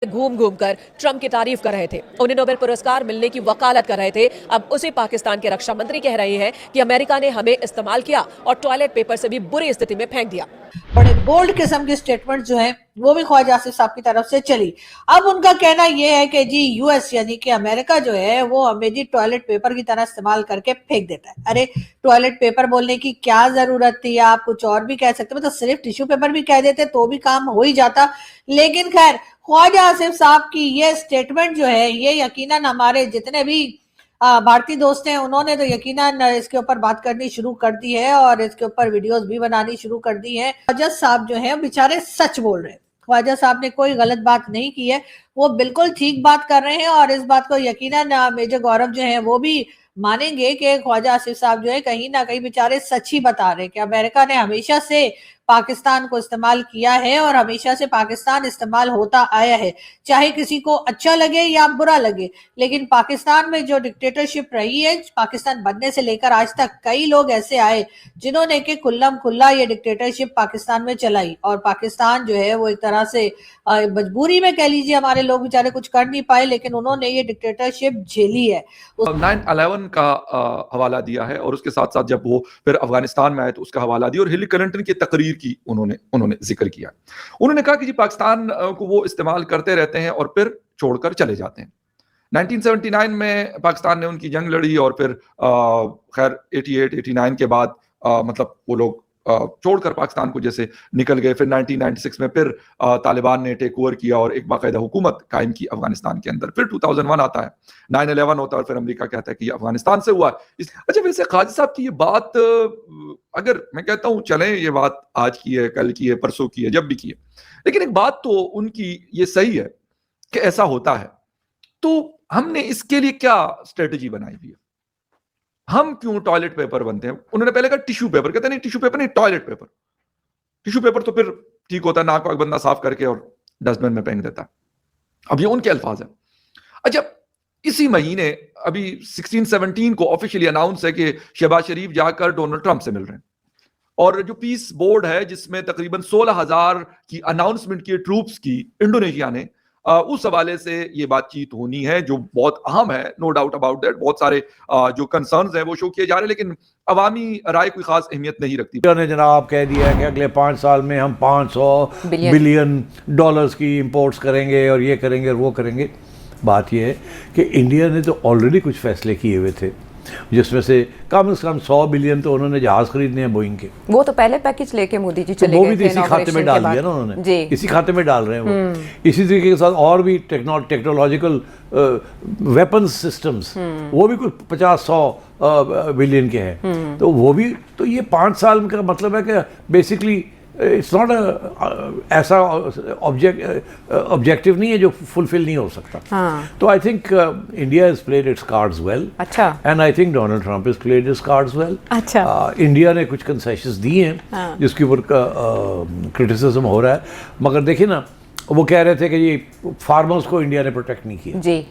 घूम घूम कर ट्रंप की तारीफ कर रहे थे, उन्हें नोबेल पुरस्कार मिलने की वकालत कर रहे थे। अब उसी पाकिस्तान के रक्षा मंत्री कह रहे हैं कि अमेरिका ने हमें इस्तेमाल किया और टॉयलेट पेपर से भी बुरी स्थिति में फेंक दिया। बड़े बोल्ड किस्म की स्टेटमेंट जो है वो भी ख्वाजा आसिफ साहब की तरफ से चली। अब उनका कहना यह है कि जी यूएस यानी कि अमेरिका जो है वो हमें जी टॉयलेट पेपर की तरह इस्तेमाल करके फेंक देता है। अरे टॉयलेट पेपर बोलने की क्या जरूरत थी, आप कुछ और भी कह सकते, मतलब सिर्फ टिश्यू पेपर भी कह देते तो भी काम हो ही जाता। लेकिन खैर ख्वाजा आसिफ साहब की ये स्टेटमेंट जो है ये यकीनन हमारे जितने भी भारतीय दोस्त हैं उन्होंने तो यकीनन इसके ऊपर बात करनी शुरू कर दी है और इसके ऊपर वीडियोस भी बनानी शुरू कर दी है। ख्वाजा साहब जो है बेचारे सच बोल रहे हैं, ख्वाजा साहब ने कोई गलत बात नहीं की है, वो बिल्कुल ठीक बात कर रहे हैं और इस बात को यकीनन मेजर गौरव जो है वो भी मानेंगे कि ख्वाजा आसिफ साहब जो है कहीं ना कहीं बेचारे सच ही बता रहे हैं कि अमेरिका ने हमेशा से पाकिस्तान को इस्तेमाल किया है और हमेशा से पाकिस्तान इस्तेमाल होता आया है, चाहे किसी को अच्छा लगे या बुरा लगे। लेकिन पाकिस्तान में जो डिक्टेटरशिप रही है, पाकिस्तान बनने से लेकर आज तक कई लोग ऐसे आए जिन्होंने कि खुल्लम खुल्ला ये डिक्टेटरशिप पाकिस्तान में चलाई और पाकिस्तान जो है वो एक तरह से मजबूरी में कह लीजिए, हमारे लोग बेचारे कुछ कर नहीं पाए लेकिन उन्होंने ये डिक्टेटरशिप झेली है। 9/11 का हवाला दिया है और उसके साथ साथ जब वो फिर अफगानिस्तान में आए तो उसका हवाला दिया और हिलरी क्लिंटन की तकरीर की उन्होंने जिक्र किया। उन्होंने कहा कि जी पाकिस्तान को वो इस्तेमाल करते रहते हैं और फिर छोड़कर चले जाते हैं। 1979 में पाकिस्तान ने उनकी जंग लड़ी और फिर खैर 88-89 के बाद मतलब वो लोग छोड़कर पाकिस्तान को जैसे निकल गए। फिर 1996 में फिर तालिबान ने टेक ओवर किया और एक बाकायदा हुकूमत कायम की अफगानिस्तान के अंदर। फिर 2001 आता है, 9/11 होता है और फिर अमेरिका कहता है कि ये अफगानिस्तान से हुआ है। अच्छा, वैसे ख्वाजा साहब की ये बात अगर मैं कहता हूँ चलें, ये बात आज की है, कल की है, परसों की है, जब भी की है, लेकिन एक बात तो उनकी ये सही है कि ऐसा होता है। तो हमने इसके लिए क्या स्ट्रेटेजी बनाई हुई है? हम क्यों टॉयलेट पेपर बनते हैं? उन्होंने पहले कहा टिश्यू पेपर, कहते नहीं टिश्यू पेपर नहीं, टॉयलेट पेपर। टिश्यू पेपर तो फिर ठीक होता है, नाक वाक बंदा साफ करके और डस्टबिन में फेंक देता है। अब ये उनके अल्फाज है। अच्छा, इसी महीने अभी 16-17 को ऑफिशियली अनाउंस है कि शहबाज शरीफ जाकर डोनाल्ड ट्रंप से मिल रहे हैं और जो पीस बोर्ड है जिसमें तकरीबन 16,000 की अनाउंसमेंट की ट्रूप्स की इंडोनेशिया ने, उस हवाले से ये बातचीत होनी है जो बहुत अहम है, नो डाउट अबाउट दैट। बहुत सारे जो कंसर्न्स हैं वो शो किए जा रहे हैं लेकिन अवामी राय कोई खास अहमियत नहीं रखती। ने जनाब कह दिया है कि अगले 5 साल में हम 500 बिलियन डॉलर्स की इंपोर्ट्स करेंगे और ये करेंगे और वो करेंगे। बात यह है कि इंडिया ने तो ऑलरेडी कुछ फैसले किए हुए थे जिसमें से कम 100 बिलियन तो उन्होंने जहाज खरीदने हैं बोइंग के। वो तो पहले पैकेज लेके मोदी जी चले गए थे, वो भी इसी खाते में डाल दिया ना उन्होंने, इसी खाते में डाल रहे हैं वो। इसी तरीके के साथ और भी टेक्नोलॉजिकल वेपन सिस्टम्स वो भी कुछ 50-100 बिलियन के हैं। तो वो भी, तो ये 5 साल का मतलब है कि बेसिकली इट्स नॉट ऐसा ऑब्जेक्टिव नहीं है जो फुलफिल नहीं हो सकता। तो I think India has played its cards well. अच्छा। And I think Donald Trump has played its cards well. अच्छा। इंडिया ने कुछ कंसेशंस दी हैं जिसके ऊपर क्रिटिसिज्म हो रहा है, मगर देखिए ना, वो कह रहे थे कि ये फार्मर्स को इंडिया ने प्रोटेक्ट नहीं किया। जी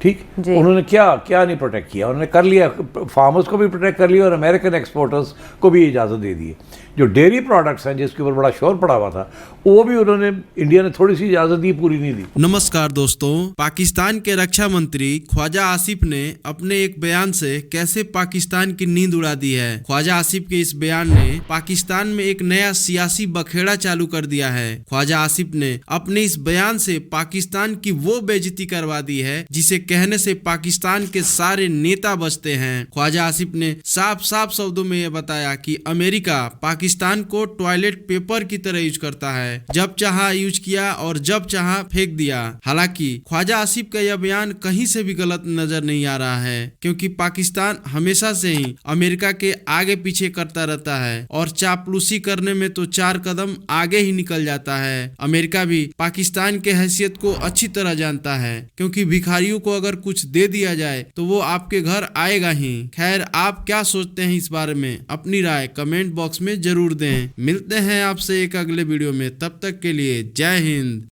ठीक, उन्होंने क्या नहीं प्रोटेक्ट किया, उन्होंने कर लिया, फार्मर्स को भी प्रोटेक्ट कर लिया और अमेरिकन एक्सपोर्टर्स को भी इजाज़त दे दी है। जो डेयरी प्रोडक्ट्स हैं जिसके ऊपर बड़ा शोर पड़ा हुआ था वो भी उन्होंने, इंडिया ने थोड़ी सी इजाज़त दी, पूरी नहीं दी। नमस्कार दोस्तों, पाकिस्तान के रक्षा मंत्री ख्वाजा आसिफ ने अपने एक बयान से कैसे पाकिस्तान की नींद उड़ा दी है। ख्वाजा आसिफ के इस बयान ने पाकिस्तान में एक नया सियासी बखेड़ा चालू कर दिया है। ख्वाजा आसिफ ने अपने इस बयान से पाकिस्तान की वो बेइज्जती करवा दी है जिसे कहने से पाकिस्तान के सारे नेता बचते हैं। ख्वाजा आसिफ ने साफ साफ शब्दों में यह बताया कि अमेरिका पाकिस्तान को टॉयलेट पेपर की तरह यूज करता है, जब चाहा यूज किया और जब चाहा फेंक दिया। हालांकि ख्वाजा आसिफ का यह बयान कहीं से भी गलत नजर नहीं आ रहा है क्योंकि पाकिस्तान हमेशा से ही अमेरिका के आगे पीछे करता रहता है और चापलूसी करने में तो 4 कदम आगे ही निकल जाता है। अमेरिका भी पाकिस्तान के हैसियत को अच्छी तरह जानता है क्योंकि भिखारियों को अगर कुछ दे दिया जाए तो वो आपके घर आएगा ही। खैर, आप क्या सोचते हैं इस बारे में? अपनी राय कमेंट बॉक्स में जरूर दें। मिलते हैं आपसे एक अगले वीडियो में, तब तक के लिए जय हिंद।